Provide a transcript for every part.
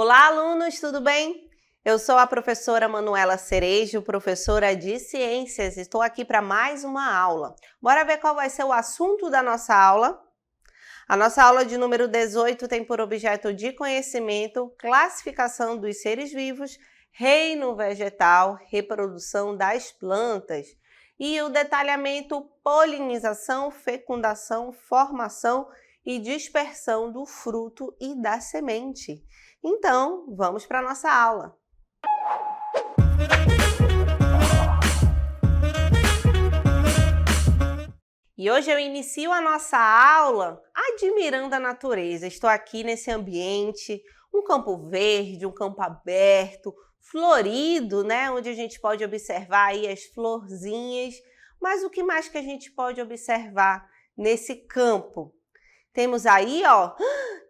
Olá, alunos, tudo bem? Eu sou a professora Manuela Cerejo, professora de Ciências. Estou aqui para mais uma aula. Bora ver qual vai ser o assunto da nossa aula? A nossa aula de número 18 tem por objeto de conhecimento, classificação dos seres vivos, reino vegetal, reprodução das plantas e o detalhamento polinização, fecundação, formação e dispersão do fruto e da semente. Então, vamos para a nossa aula. E hoje eu inicio a nossa aula admirando a natureza. Estou aqui nesse ambiente, um campo verde, um campo aberto, florido, né? Onde a gente pode observar aí as florzinhas. Mas o que mais que a gente pode observar nesse campo? Temos aí, ó,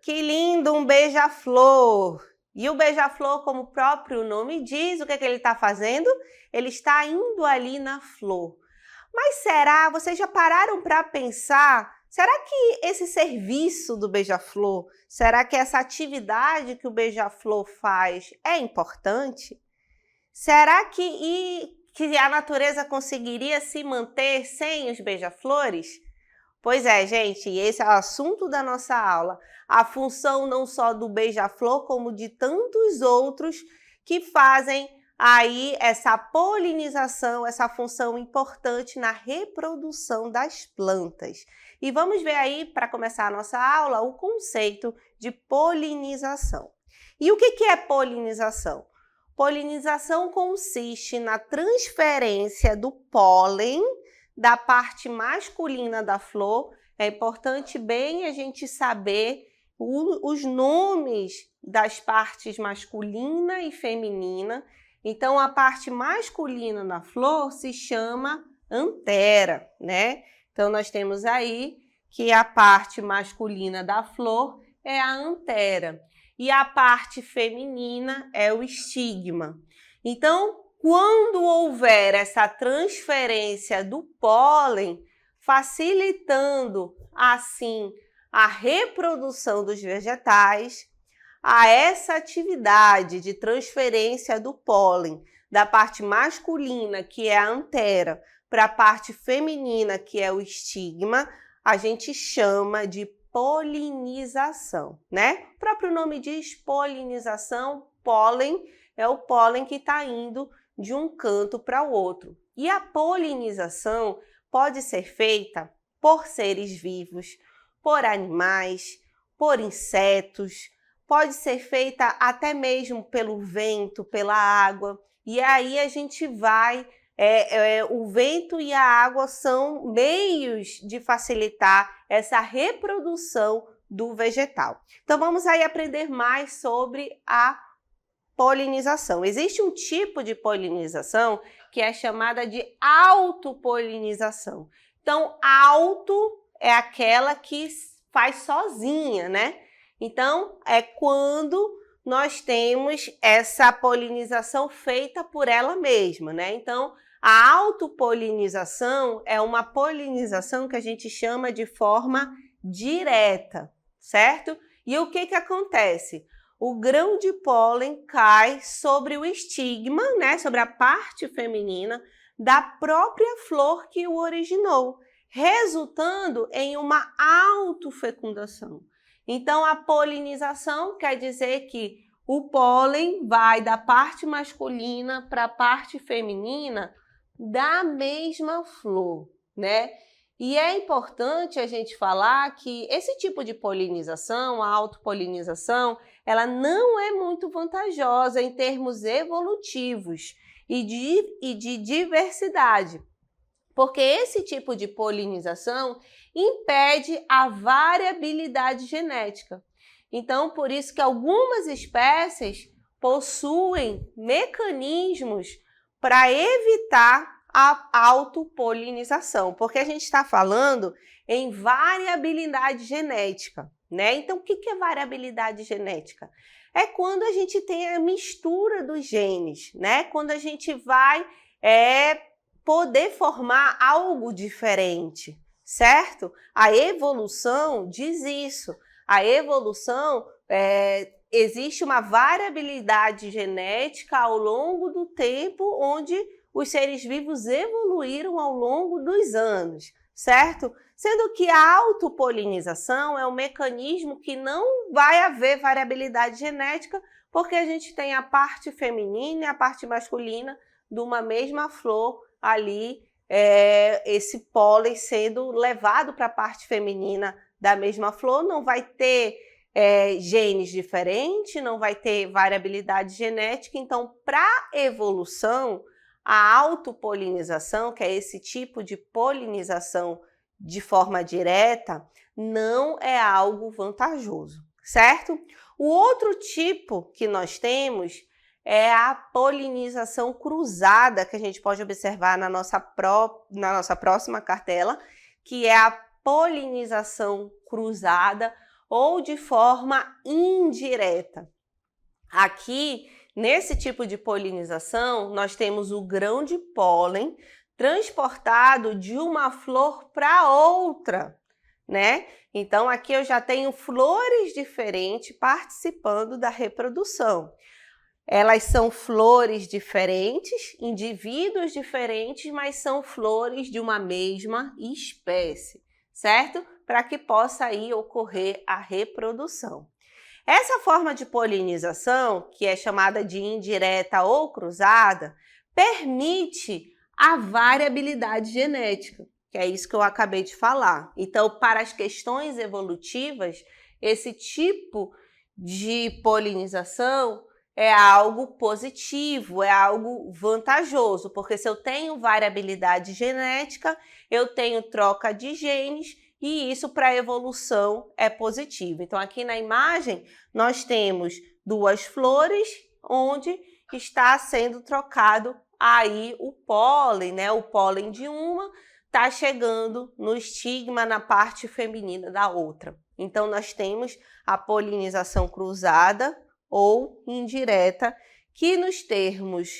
que lindo, um beija-flor. E o beija-flor, como o próprio nome diz, o que é que ele está fazendo? Ele está indo ali na flor. Mas será, vocês já pararam para pensar, será que esse serviço do beija-flor, será que essa atividade que o beija-flor faz é importante? Será que a natureza conseguiria se manter sem os beija-flores? Pois é, gente, esse é o assunto da nossa aula. A função não só do beija-flor, como de tantos outros que fazem aí essa polinização, essa função importante na reprodução das plantas. E vamos ver aí, para começar a nossa aula, o conceito de polinização. E o que é polinização? Polinização consiste na transferência do pólen da parte masculina da flor. É importante bem a gente saber os nomes das partes masculina e feminina. Então, a parte masculina da flor se chama antera, né? Então, nós temos aí que a parte masculina da flor é a antera e a parte feminina é o estigma. Então, quando houver essa transferência do pólen, facilitando assim a reprodução dos vegetais, a essa atividade de transferência do pólen da parte masculina, que é a antera, para a parte feminina, que é o estigma, a gente chama de polinização, né? O próprio nome diz polinização, pólen é o pólen que está indo de um canto para o outro. E a polinização pode ser feita por seres vivos, por animais, por insetos, pode ser feita até mesmo pelo vento, pela água. E aí a gente vai, o vento e a água são meios de facilitar essa reprodução do vegetal. Então vamos aí aprender mais sobre a polinização. Existe um tipo de polinização que é chamada de autopolinização. Então, auto é aquela que faz sozinha, né? Então, é quando nós temos essa polinização feita por ela mesma, né? Então, a autopolinização é uma polinização que a gente chama de forma direta, certo? E o que acontece? O grão de pólen cai sobre o estigma, né, sobre a parte feminina da própria flor que o originou, resultando em uma autofecundação. Então, a polinização quer dizer que o pólen vai da parte masculina para a parte feminina da mesma flor, né? E é importante a gente falar que esse tipo de polinização, a autopolinização, ela não é muito vantajosa em termos evolutivos e de diversidade, porque esse tipo de polinização impede a variabilidade genética. Então, por isso que algumas espécies possuem mecanismos para evitar a autopolinização, porque a gente está falando em variabilidade genética, né? Então, o que é variabilidade genética? É quando a gente tem a mistura dos genes, né? Quando a gente vai poder formar algo diferente, certo? A evolução diz isso. A evolução existe uma variabilidade genética ao longo do tempo, onde os seres vivos evoluíram ao longo dos anos, certo? Sendo que a autopolinização é um mecanismo que não vai haver variabilidade genética, porque a gente tem a parte feminina e a parte masculina de uma mesma flor ali, esse pólen sendo levado para a parte feminina da mesma flor, não vai ter genes diferentes, não vai ter variabilidade genética. Então, para evolução, a autopolinização, que é esse tipo de polinização de forma direta, não é algo vantajoso, certo? O outro tipo que nós temos é a polinização cruzada, que a gente pode observar na nossa próxima cartela, que é a polinização cruzada ou de forma indireta. Aqui, nesse tipo de polinização, nós temos o grão de pólen transportado de uma flor para outra, né? Então, aqui eu já tenho flores diferentes participando da reprodução. Elas são flores diferentes, indivíduos diferentes, mas são flores de uma mesma espécie, certo? Para que possa aí ocorrer a reprodução. Essa forma de polinização, que é chamada de indireta ou cruzada, permite a variabilidade genética, que é isso que eu acabei de falar. Então, para as questões evolutivas, esse tipo de polinização é algo positivo, é algo vantajoso, porque se eu tenho variabilidade genética, eu tenho troca de genes e isso para a evolução é positivo. Então, aqui na imagem, nós temos duas flores onde está sendo trocado aí o pólen, né? O pólen de uma está chegando no estigma na parte feminina da outra. Então, nós temos a polinização cruzada ou indireta, que nos termos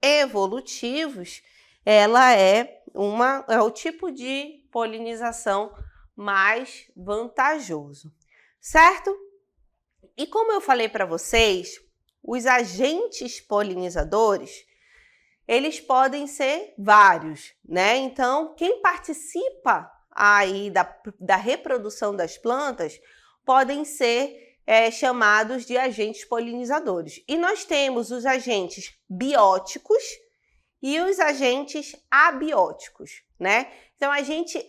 evolutivos, ela é o tipo de polinização mais vantajoso, certo? E como eu falei para vocês, os agentes polinizadores, eles podem ser vários, né? Então, quem participa aí da reprodução das plantas podem ser chamados de agentes polinizadores. E nós temos os agentes bióticos e os agentes abióticos, né? Então, a gente,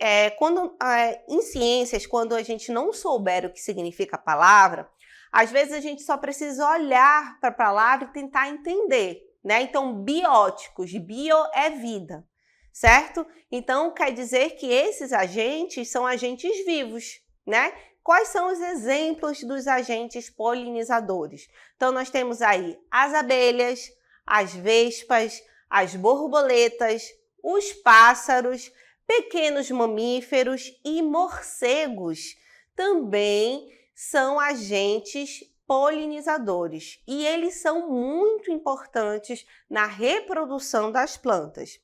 em ciências, quando a gente não souber o que significa a palavra, às vezes a gente só precisa olhar para a palavra e tentar entender, né? Então, bióticos, bio é vida, certo? Então, quer dizer que esses agentes são agentes vivos, né? Quais são os exemplos dos agentes polinizadores? Então, nós temos aí as abelhas, as vespas, as borboletas, os pássaros, pequenos mamíferos e morcegos também são agentes polinizadores e eles são muito importantes na reprodução das plantas.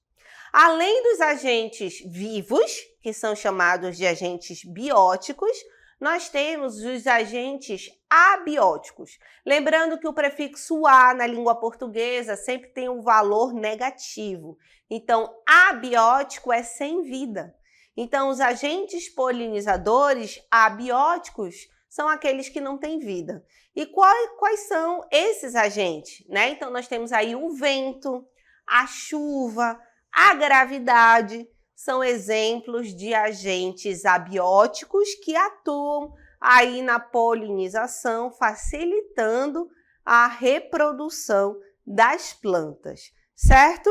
Além dos agentes vivos, que são chamados de agentes bióticos, nós temos os agentes abióticos. Lembrando que o prefixo a na língua portuguesa sempre tem um valor negativo. Então, abiótico é sem vida. Então, os agentes polinizadores abióticos são aqueles que não têm vida. E quais são esses agentes, né? Então, nós temos aí o vento, a chuva, a gravidade, são exemplos de agentes abióticos que atuam aí na polinização, facilitando a reprodução das plantas, certo?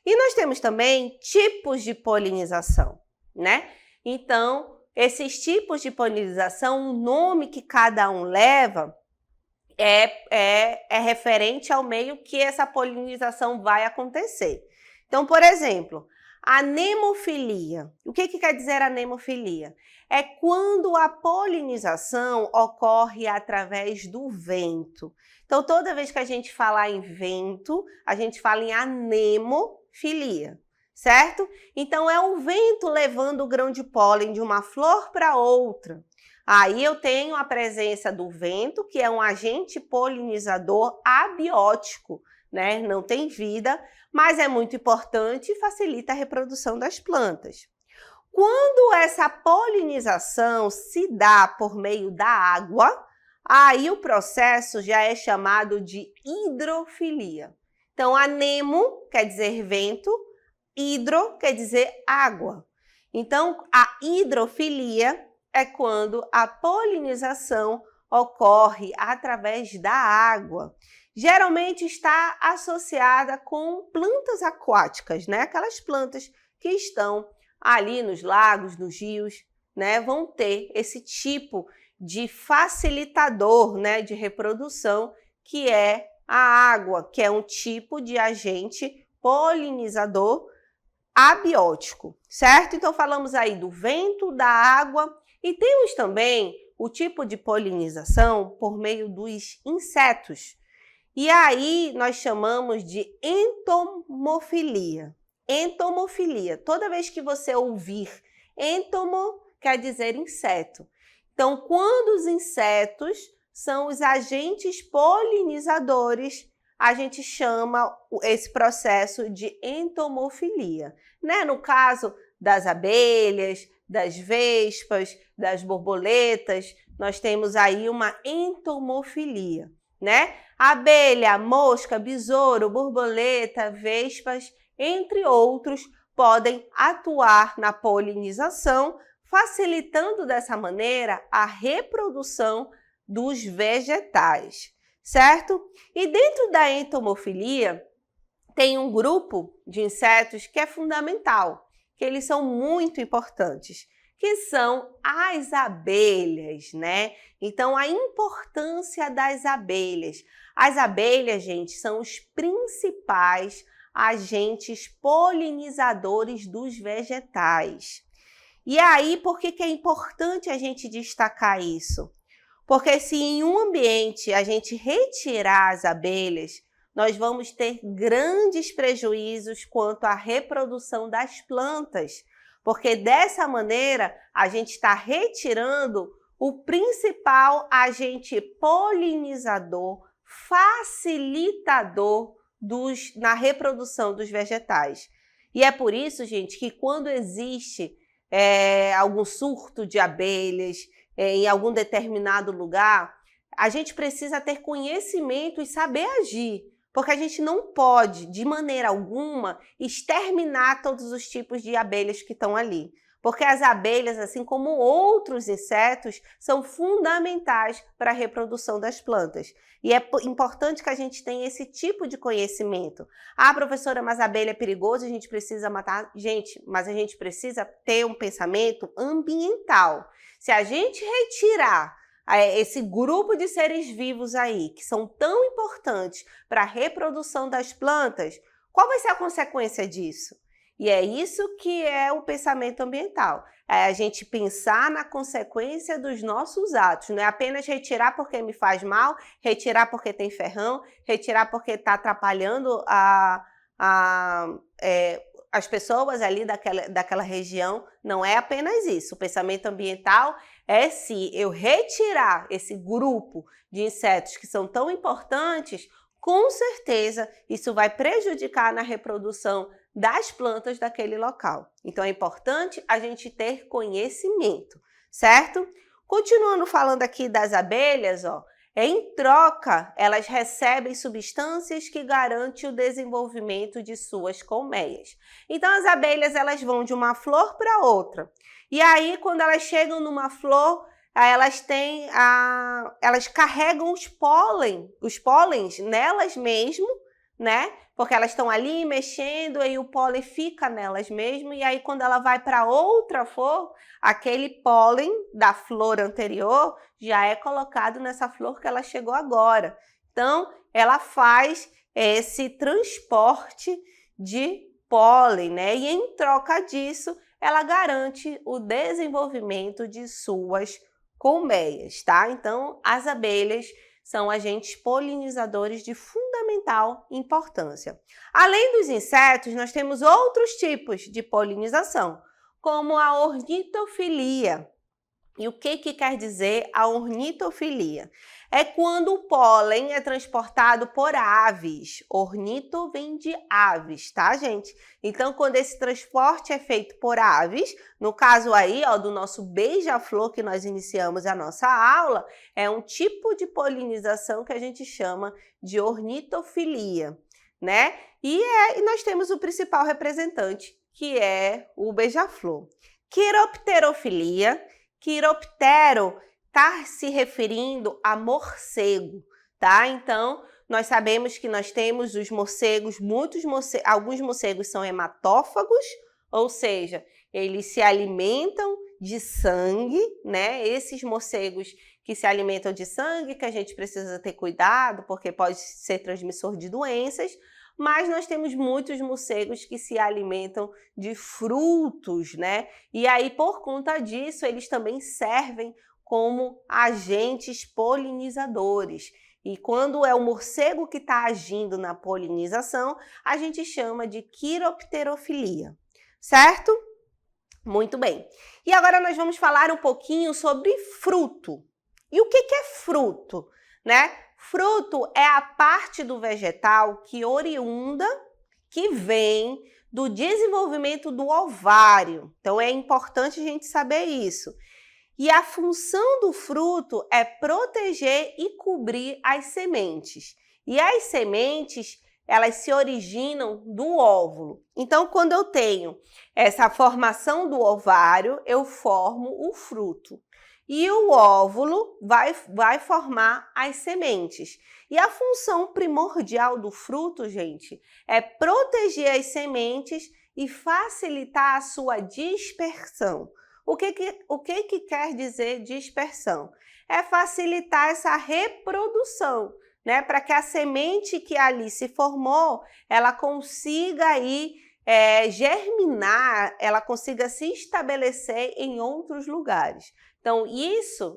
E nós temos também tipos de polinização, né? Então, esses tipos de polinização, o nome que cada um leva é referente ao meio que essa polinização vai acontecer. Então, por exemplo, a nemofilia. O que quer dizer a nemofilia? É quando a polinização ocorre através do vento. Então, toda vez que a gente falar em vento, a gente fala em anemofilia, certo? Então, é o vento levando o grão de pólen de uma flor para outra. Aí eu tenho a presença do vento, que é um agente polinizador abiótico, né? Não tem vida, mas é muito importante e facilita a reprodução das plantas. Quando essa polinização se dá por meio da água, aí o processo já é chamado de hidrofilia. Então, anemo quer dizer vento, hidro quer dizer água. Então, a hidrofilia é quando a polinização ocorre através da água. Geralmente está associada com plantas aquáticas, né? Aquelas plantas que estão ali nos lagos, nos rios, né? Vão ter esse tipo de facilitador, né? De reprodução, que é a água, que é um tipo de agente polinizador abiótico, certo? Então, falamos aí do vento, da água e temos também o tipo de polinização por meio dos insetos. E aí nós chamamos de entomofilia. Entomofilia. Toda vez que você ouvir entomo, quer dizer inseto. Então, quando os insetos são os agentes polinizadores, a gente chama esse processo de entomofilia, né? No caso das abelhas, das vespas, das borboletas, nós temos aí uma entomofilia, né? Abelha, mosca, besouro, borboleta, vespas, entre outros, podem atuar na polinização, facilitando dessa maneira a reprodução dos vegetais, certo? E dentro da entomofilia, tem um grupo de insetos que é fundamental, que eles são muito importantes, que são as abelhas, né? Então, a importância das abelhas. As abelhas, gente, são os principais agentes polinizadores dos vegetais. E aí, por que é importante a gente destacar isso? Porque se em um ambiente a gente retirar as abelhas, nós vamos ter grandes prejuízos quanto à reprodução das plantas, porque dessa maneira a gente está retirando o principal agente polinizador, facilitador na reprodução dos vegetais. E é por isso, gente, que quando existe algum surto de abelhas em algum determinado lugar, a gente precisa ter conhecimento e saber agir. Porque a gente não pode, de maneira alguma, exterminar todos os tipos de abelhas que estão ali. Porque as abelhas, assim como outros insetos, são fundamentais para a reprodução das plantas. E é importante que a gente tenha esse tipo de conhecimento. Ah, professora, mas a abelha é perigosa, a gente precisa matar. Gente, mas a gente precisa ter um pensamento ambiental. Se a gente retirar esse grupo de seres vivos aí, que são tão importantes para a reprodução das plantas, qual vai ser a consequência disso? E é isso que é o pensamento ambiental. É a gente pensar na consequência dos nossos atos. Não é apenas retirar porque me faz mal, retirar porque tem ferrão, retirar porque está atrapalhando as pessoas ali daquela região. Não é apenas isso. O pensamento ambiental é se eu retirar esse grupo de insetos que são tão importantes, com certeza isso vai prejudicar na reprodução das plantas daquele local. Então é importante a gente ter conhecimento, certo? Continuando falando aqui das abelhas, ó, em troca, elas recebem substâncias que garantem o desenvolvimento de suas colmeias. Então, as abelhas elas vão de uma flor para outra. E aí, quando elas chegam numa flor, elas carregam os pólens nelas mesmo, né? Porque elas estão ali mexendo e o pólen fica nelas mesmo. E aí, quando ela vai para outra flor, aquele pólen da flor anterior já é colocado nessa flor que ela chegou agora. Então, ela faz esse transporte de pólen, né? E em troca disso, ela garante o desenvolvimento de suas colmeias, tá? Então, as abelhas são agentes polinizadores de fundamental importância. Além dos insetos, nós temos outros tipos de polinização, como a ornitofilia. E o que quer dizer a ornitofilia? É quando o pólen é transportado por aves. Ornito vem de aves, tá, gente? Então, quando esse transporte é feito por aves, no caso aí, ó, do nosso beija-flor que nós iniciamos a nossa aula, é um tipo de polinização que a gente chama de ornitofilia, né? E nós temos o principal representante, que é o beija-flor. Quiropterofilia. Quiroptero está se referindo a morcego, tá? Então, nós sabemos que nós temos os morcegos, alguns morcegos são hematófagos, ou seja, eles se alimentam de sangue, né? Esses morcegos que se alimentam de sangue, que a gente precisa ter cuidado, porque pode ser transmissor de doenças, mas nós temos muitos morcegos que se alimentam de frutos, né? E aí, por conta disso, eles também servem como agentes polinizadores. E quando é o morcego que está agindo na polinização, a gente chama de quiropterofilia, certo? Muito bem. E agora nós vamos falar um pouquinho sobre fruto. E o que é fruto, né? Fruto é a parte do vegetal que vem do desenvolvimento do ovário. Então, é importante a gente saber isso. E a função do fruto é proteger e cobrir as sementes. E as sementes, elas se originam do óvulo. Então, quando eu tenho essa formação do ovário, eu formo o fruto. E o óvulo vai formar as sementes. E a função primordial do fruto, gente, é proteger as sementes e facilitar a sua dispersão. O que quer dizer dispersão? É facilitar essa reprodução, né? Para que a semente que ali se formou, ela consiga aí germinar, ela consiga se estabelecer em outros lugares. Então,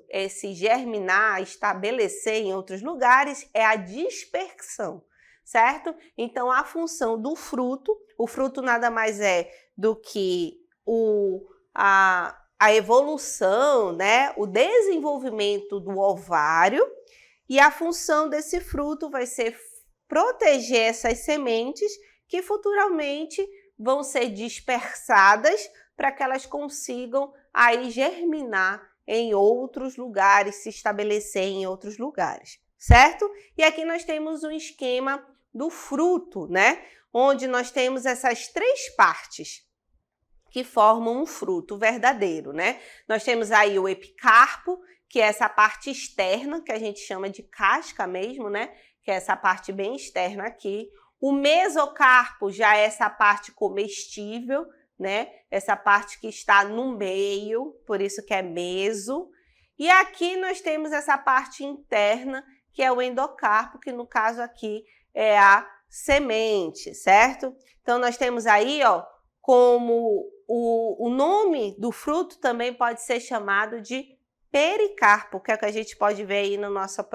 esse germinar, estabelecer em outros lugares, é a dispersão, certo? Então, a função do fruto, o fruto nada mais é do que a evolução, né? O desenvolvimento do ovário, e a função desse fruto vai ser proteger essas sementes que futuramente vão ser dispersadas para que elas consigam aí germinar em outros lugares, se estabelecer em outros lugares, certo? E aqui nós temos um esquema do fruto, né? Onde nós temos essas três partes que formam um fruto verdadeiro, né? Nós temos aí o epicarpo, que é essa parte externa, que a gente chama de casca mesmo, né? Que é essa parte bem externa aqui. O mesocarpo já é essa parte comestível, né? Essa parte que está no meio, por isso que é meso. E aqui nós temos essa parte interna, que é o endocarpo, que no caso aqui é a semente, certo? Então, nós temos aí, ó, como o nome do fruto também pode ser chamado de pericarpo, que é o que a gente pode ver aí na nossas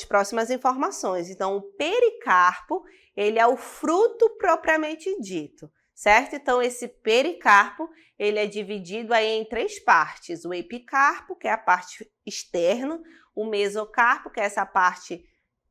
próximas informações. Então, o pericarpo, ele é o fruto propriamente dito, certo? Então, esse pericarpo, ele é dividido aí em três partes. O epicarpo, que é a parte externa, o mesocarpo, que é essa parte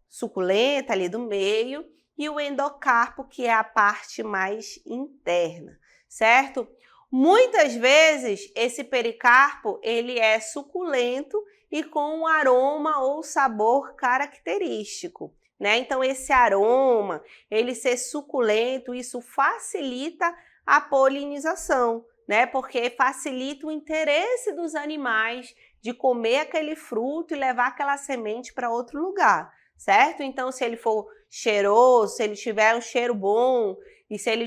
suculenta ali do meio, e o endocarpo, que é a parte mais interna, certo? Muitas vezes, esse pericarpo, ele é suculento e com um aroma ou sabor característico, né? Então, esse aroma, ele ser suculento, isso facilita a polinização, né? Porque facilita o interesse dos animais de comer aquele fruto e levar aquela semente para outro lugar, certo? Então, se ele for cheiroso, se ele tiver um cheiro bom e se ele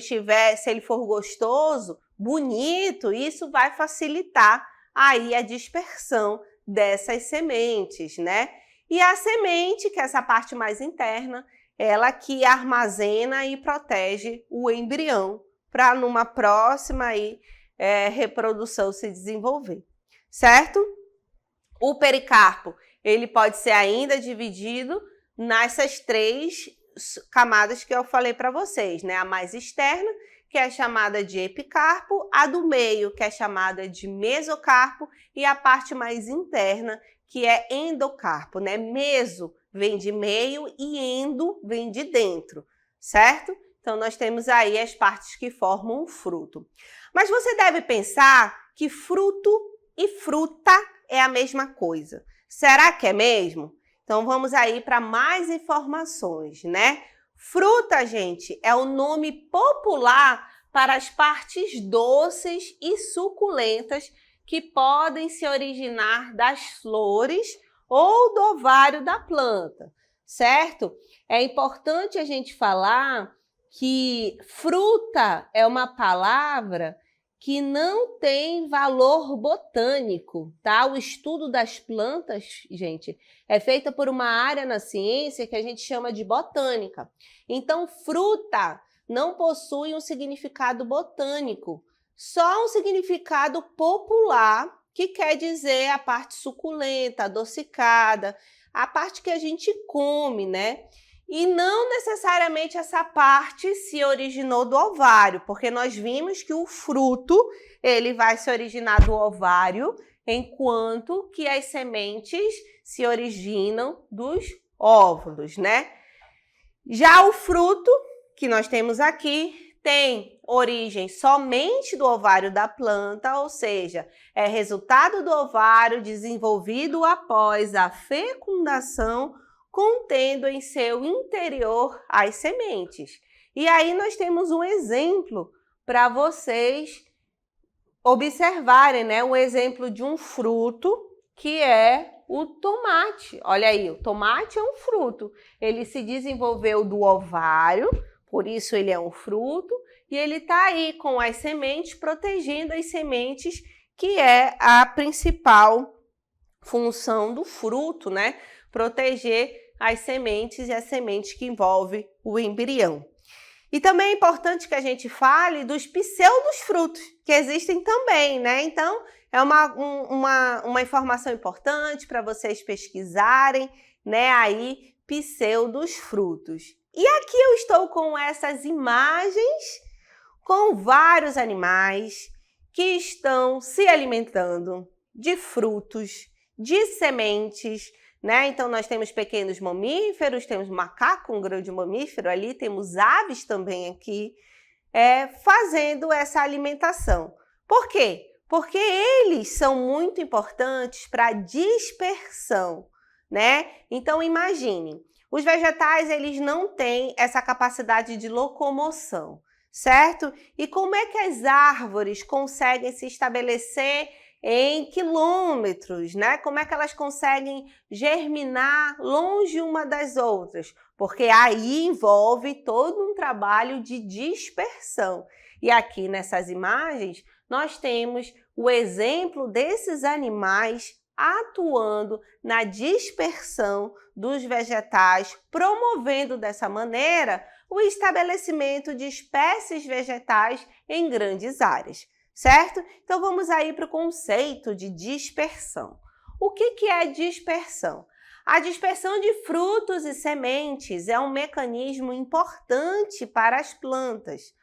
for gostoso, bonito, isso vai facilitar aí a dispersão dessas sementes, né? E a semente, que é essa parte mais interna, ela que armazena e protege o embrião para numa próxima aí, reprodução se desenvolver, certo? O pericarpo, ele pode ser ainda dividido nessas três camadas que eu falei para vocês, né? A mais externa, que é chamada de epicarpo, a do meio, que é chamada de mesocarpo, e a parte mais interna, que é endocarpo, né? Meso vem de meio e endo vem de dentro, certo? Então, nós temos aí as partes que formam o fruto. Mas você deve pensar que fruto e fruta é a mesma coisa. Será que é mesmo? Então, vamos aí para mais informações, né? Fruta, gente, é o nome popular para as partes doces e suculentas que podem se originar das flores ou do ovário da planta, certo? É importante a gente falar que fruta é uma palavra que não tem valor botânico, tá? O estudo das plantas, gente, é feita por uma área na ciência que a gente chama de botânica. Então, fruta não possui um significado botânico, só um significado popular, que quer dizer a parte suculenta, adocicada, a parte que a gente come, né? E não necessariamente essa parte se originou do ovário, porque nós vimos que o fruto ele vai se originar do ovário, enquanto que as sementes se originam dos óvulos, né? Já o fruto que nós temos aqui tem origem somente do ovário da planta, ou seja, é resultado do ovário desenvolvido após a fecundação, contendo em seu interior as sementes. E aí nós temos um exemplo para vocês observarem, né? Um exemplo de um fruto que é o tomate. Olha aí, o tomate é um fruto. Ele se desenvolveu do ovário, por isso ele é um fruto, e ele está aí com as sementes, protegendo as sementes, que é a principal função do fruto, né? Proteger as sementes e as sementes que envolvem o embrião. E também é importante que a gente fale dos pseudos frutos, que existem também, né? Então, é uma informação importante para vocês pesquisarem, né? Aí, pseudos frutos. E aqui eu estou com essas imagens com vários animais que estão se alimentando de frutos, de sementes, né? Então, nós temos pequenos mamíferos, temos macaco, um grande mamífero ali, temos aves também aqui, fazendo essa alimentação. Por quê? Porque eles são muito importantes para a dispersão, né? Então, imagine, os vegetais, eles não têm essa capacidade de locomoção, certo? E como é que as árvores conseguem se estabelecer em quilômetros, né? Como é que elas conseguem germinar longe uma das outras? Porque aí envolve todo um trabalho de dispersão. E aqui nessas imagens, nós temos o exemplo desses animais atuando na dispersão dos vegetais, promovendo dessa maneira o estabelecimento de espécies vegetais em grandes áreas. Certo? Então, vamos aí para o conceito de dispersão. O que é dispersão? A dispersão de frutos e sementes é um mecanismo importante para as plantas,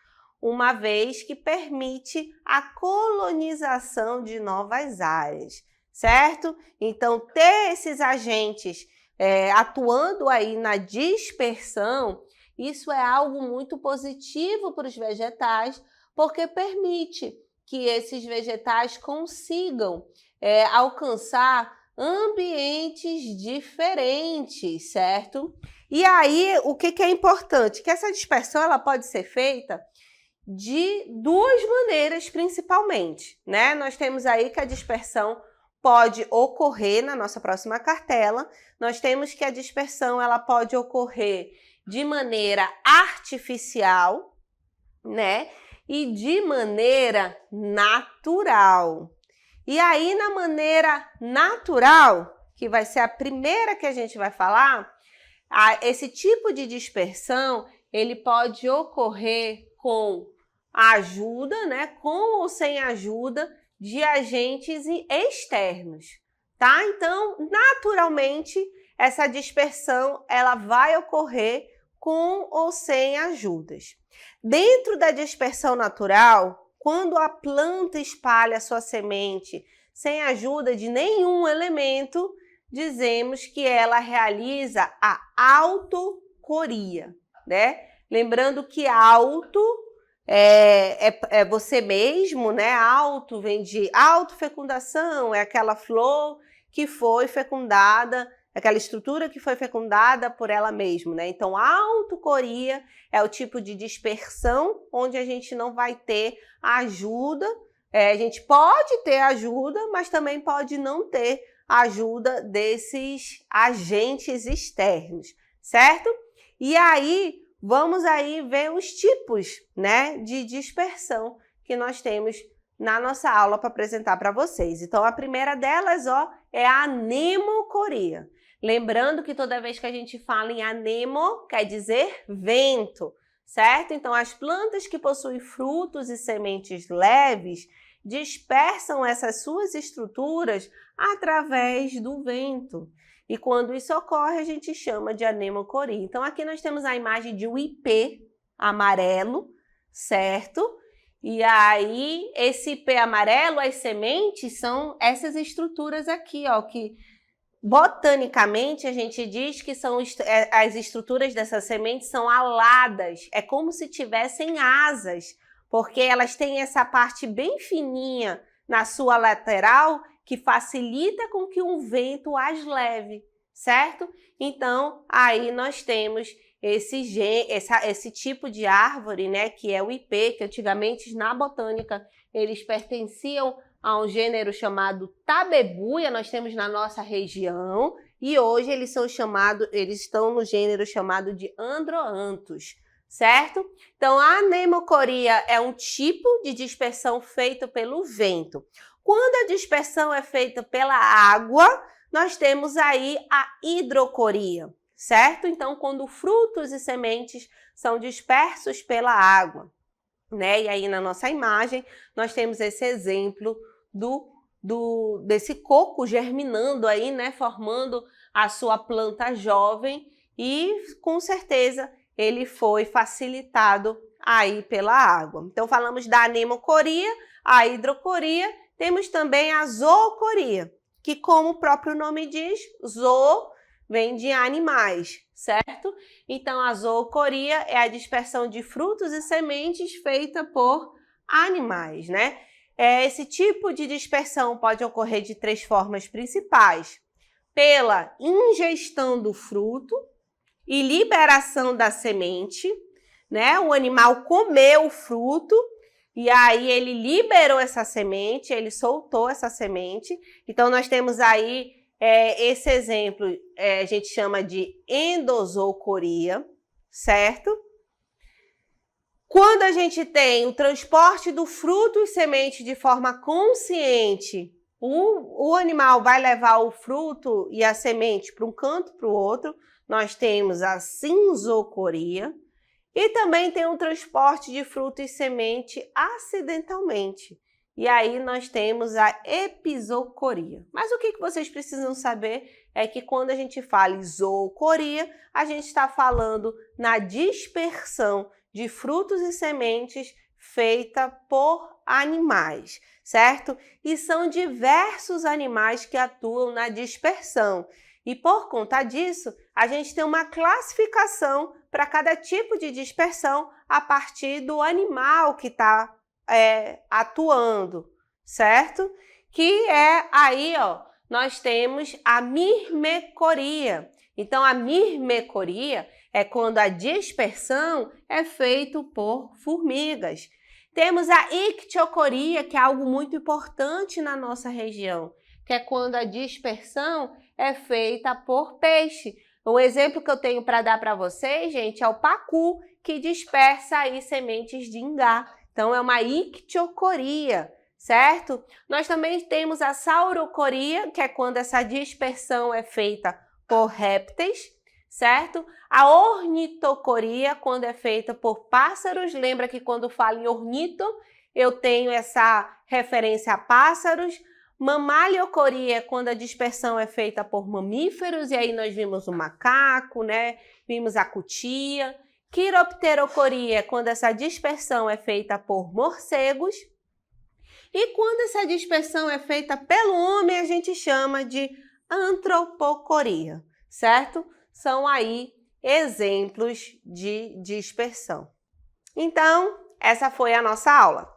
uma vez que permite a colonização de novas áreas, certo? Então, ter esses agentes atuando aí na dispersão, isso é algo muito positivo para os vegetais, porque permite que esses vegetais consigam alcançar ambientes diferentes, certo? E aí, o que é importante? Que essa dispersão ela pode ser feita de duas maneiras, principalmente, né? Nós temos aí que a dispersão pode ocorrer na nossa próxima cartela. Nós temos que a dispersão ela pode ocorrer de maneira artificial, né? E de maneira natural. E aí, na maneira natural, que vai ser a primeira que a gente vai falar, esse tipo de dispersão, ele pode ocorrer com a ajuda, né? Com ou sem ajuda de agentes externos, tá? Então, naturalmente, essa dispersão, ela vai ocorrer com ou sem ajudas. Dentro da dispersão natural, quando a planta espalha sua semente sem ajuda de nenhum elemento, dizemos que ela realiza a autocoria, né? Lembrando que auto é você mesmo, né? Auto vem de autofecundação, é aquela flor que foi fecundada, aquela estrutura que foi fecundada por ela mesma, né? Então, a autocoria é o tipo de dispersão onde a gente não vai ter ajuda. A gente pode ter ajuda, mas também pode não ter ajuda desses agentes externos, certo? E aí, vamos aí ver os tipos, né, de dispersão que nós temos na nossa aula para apresentar para vocês. Então, a primeira delas, ó, é a anemocoria. Lembrando que toda vez que a gente fala em anemo, quer dizer vento, certo? Então, as plantas que possuem frutos e sementes leves dispersam essas suas estruturas através do vento. E quando isso ocorre, a gente chama de anemocoria. Então, aqui nós temos a imagem de um ipê amarelo, certo? E aí, esse ipê amarelo, as sementes são essas estruturas aqui, ó, que botanicamente a gente diz que são as estruturas dessas sementes são aladas, é como se tivessem asas, porque elas têm essa parte bem fininha na sua lateral que facilita com que um vento as leve, certo? Então, aí nós temos esse tipo de árvore, né, que é o ipê, que antigamente na botânica eles pertenciam a um gênero chamado tabebuia, nós temos na nossa região, e hoje eles estão no gênero chamado de androanthus, certo? Então, a anemocoria é um tipo de dispersão feito pelo vento. Quando a dispersão é feita pela água, nós temos aí a hidrocoria, certo? Então, quando frutos e sementes são dispersos pela água, né? E aí, na nossa imagem, nós temos esse exemplo desse coco germinando aí, né? Formando a sua planta jovem e, com certeza, ele foi facilitado aí pela água. Então, falamos da anemocoria, a hidrocoria, temos também a zoocoria, que, como o próprio nome diz, zoo vem de animais, certo? Então, a zoocoria é a dispersão de frutos e sementes feita por animais, né? Esse tipo de dispersão pode ocorrer de 3 formas principais: pela ingestão do fruto e liberação da semente, né? O animal comeu o fruto e aí ele liberou essa semente, ele soltou essa semente. Então, nós temos aí esse exemplo, a gente chama de endozoocoria, certo? Quando a gente tem o transporte do fruto e semente de forma consciente, o animal vai levar o fruto e a semente para um canto para o outro, nós temos a sinzocoria, e também tem o transporte de fruto e semente acidentalmente. E aí nós temos a epizocoria. Mas o que vocês precisam saber é que quando a gente fala em zoocoria, a gente está falando na dispersão de frutos e sementes feita por animais, certo? E são diversos animais que atuam na dispersão. E por conta disso, a gente tem uma classificação para cada tipo de dispersão a partir do animal que está atuando, certo? Que é aí, ó, nós temos a mirmecoria. Então, a mirmecoria é quando a dispersão é feita por formigas. Temos a ictiocoria, que é algo muito importante na nossa região, que é quando a dispersão é feita por peixe. Um exemplo que eu tenho para dar para vocês, gente, é o pacu, que dispersa aí sementes de ingá. Então, é uma ictiocoria, certo? Nós também temos a saurocoria, que é quando essa dispersão é feita por répteis, certo? A ornitocoria, quando é feita por pássaros. Lembra que quando falo em ornito, eu tenho essa referência a pássaros. Mamaliocoria é quando a dispersão é feita por mamíferos, e aí nós vimos o macaco, né? Vimos a cutia. Quiropterocoria é quando essa dispersão é feita por morcegos. E quando essa dispersão é feita pelo homem, a gente chama de antropocoria, certo? São aí exemplos de dispersão. Então, essa foi a nossa aula.